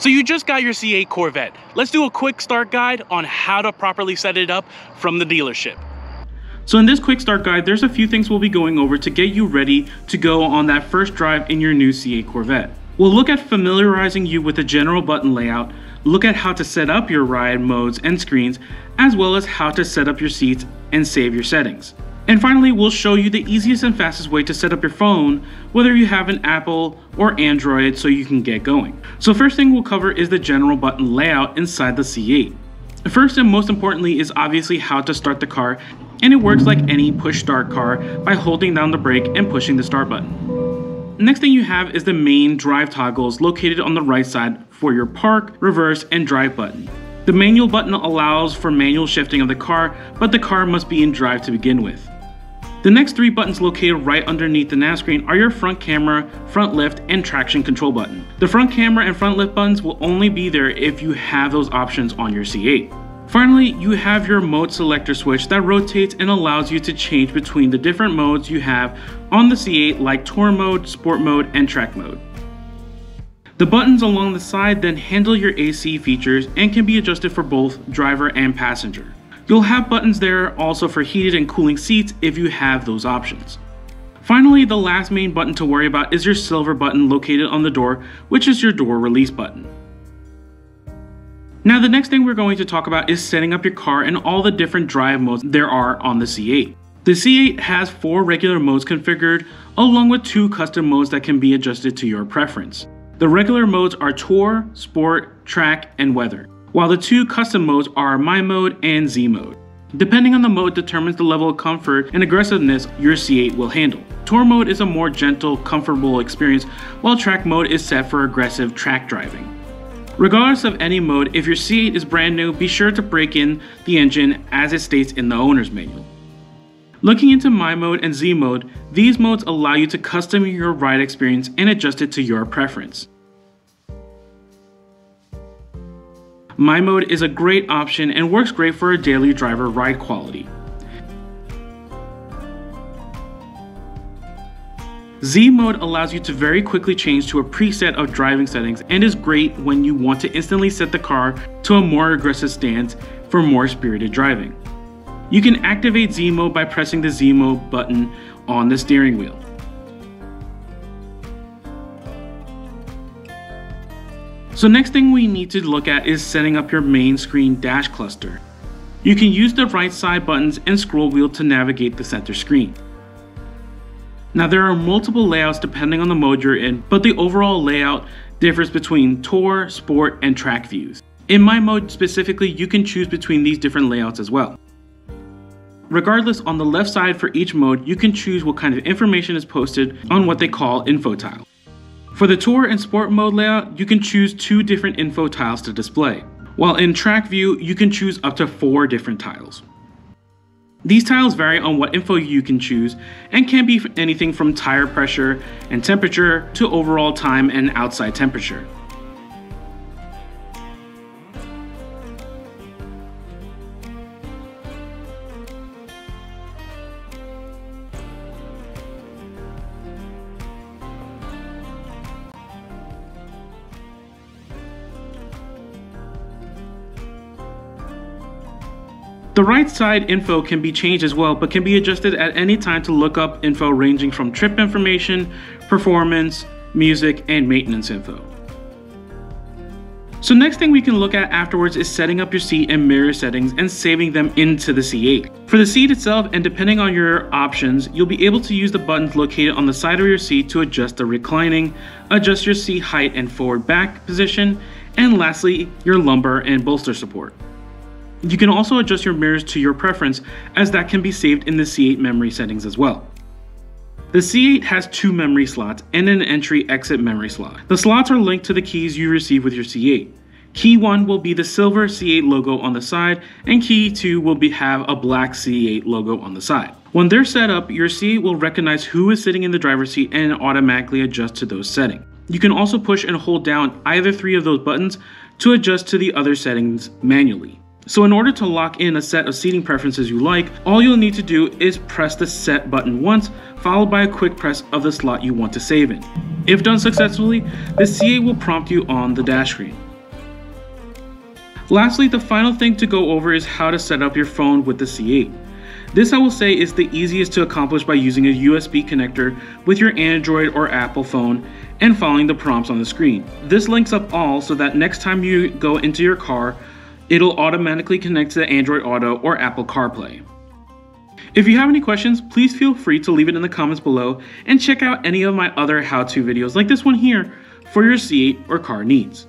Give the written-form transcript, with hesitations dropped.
So you just got your C8 Corvette. Let's do a quick start guide on how to properly set it up from the dealership. So in this quick start guide, there's a few things we'll be going over to get you ready to go on that first drive in your new C8 Corvette. We'll look at familiarizing you with the general button layout, look at how to set up your ride modes and screens, as well as how to set up your seats and save your settings. And finally, we'll show you the easiest and fastest way to set up your phone, whether you have an Apple or Android, so you can get going. So first thing we'll cover is the general button layout inside the C8. First and most importantly is obviously how to start the car, and it works like any push start car by holding down the brake and pushing the start button. Next thing you have is the main drive toggles located on the right side for your park, reverse, and drive button. The manual button allows for manual shifting of the car, but the car must be in drive to begin with. The next three buttons located right underneath the nav screen are your front camera, front lift, and traction control button. The front camera and front lift buttons will only be there if you have those options on your C8. Finally, you have your mode selector switch that rotates and allows you to change between the different modes you have on the C8, like Tour mode, Sport mode, and Track mode. The buttons along the side then handle your AC features and can be adjusted for both driver and passenger. You'll have buttons there also for heated and cooling seats if you have those options. Finally, the last main button to worry about is your silver button located on the door, which is your door release button. Now the next thing we're going to talk about is setting up your car and all the different drive modes there are on the C8. The C8 has 4 regular modes configured, along with 2 custom modes that can be adjusted to your preference. The regular modes are Tour, Sport, Track, and Weather, while the 2 custom modes are My Mode and Z Mode. Depending on the mode determines the level of comfort and aggressiveness your C8 will handle. Tour mode is a more gentle, comfortable experience, while Track mode is set for aggressive track driving. Regardless of any mode, if your C8 is brand new, be sure to break in the engine as it states in the owner's manual. Looking into My Mode and Z Mode, these modes allow you to custom your ride experience and adjust it to your preference. My Mode is a great option and works great for a daily driver ride quality. Z Mode allows you to very quickly change to a preset of driving settings and is great when you want to instantly set the car to a more aggressive stance for more spirited driving. You can activate Z Mode by pressing the Z Mode button on the steering wheel. So next thing we need to look at is setting up your main screen dash cluster. You can use the right side buttons and scroll wheel to navigate the center screen. Now there are multiple layouts depending on the mode you're in, but the overall layout differs between Tour, Sport, and Track views. In My Mode specifically, you can choose between these different layouts as well. Regardless, on the left side for each mode, you can choose what kind of information is posted on what they call info tile. For the Tour and Sport mode layout, you can choose 2 different info tiles to display, while in Track view, you can choose up to 4 different tiles. These tiles vary on what info you can choose and can be anything from tire pressure and temperature to overall time and outside temperature. The right side info can be changed as well, but can be adjusted at any time to look up info ranging from trip information, performance, music, and maintenance info. So next thing we can look at afterwards is setting up your seat and mirror settings and saving them into the C8. For the seat itself, and depending on your options, you'll be able to use the buttons located on the side of your seat to adjust the reclining, adjust your seat height and forward back position, and lastly, your lumbar and bolster support. You can also adjust your mirrors to your preference, as that can be saved in the C8 memory settings as well. The C8 has 2 memory slots and an entry-exit memory slot. The slots are linked to the keys you receive with your C8. Key 1 will be the silver C8 logo on the side, and key 2 will have a black C8 logo on the side. When they're set up, your C8 will recognize who is sitting in the driver's seat and automatically adjust to those settings. You can also push and hold down either 3 of those buttons to adjust to the other settings manually. So in order to lock in a set of seating preferences you like, all you'll need to do is press the set button once, followed by a quick press of the slot you want to save in. If done successfully, the C8 will prompt you on the dash screen. Lastly, the final thing to go over is how to set up your phone with the C8. This, I will say, is the easiest to accomplish by using a USB connector with your Android or Apple phone and following the prompts on the screen. This links up all so that next time you go into your car, it'll automatically connect to the Android Auto or Apple CarPlay. If you have any questions, please feel free to leave it in the comments below and check out any of my other how-to videos like this one here for your C8 or car needs.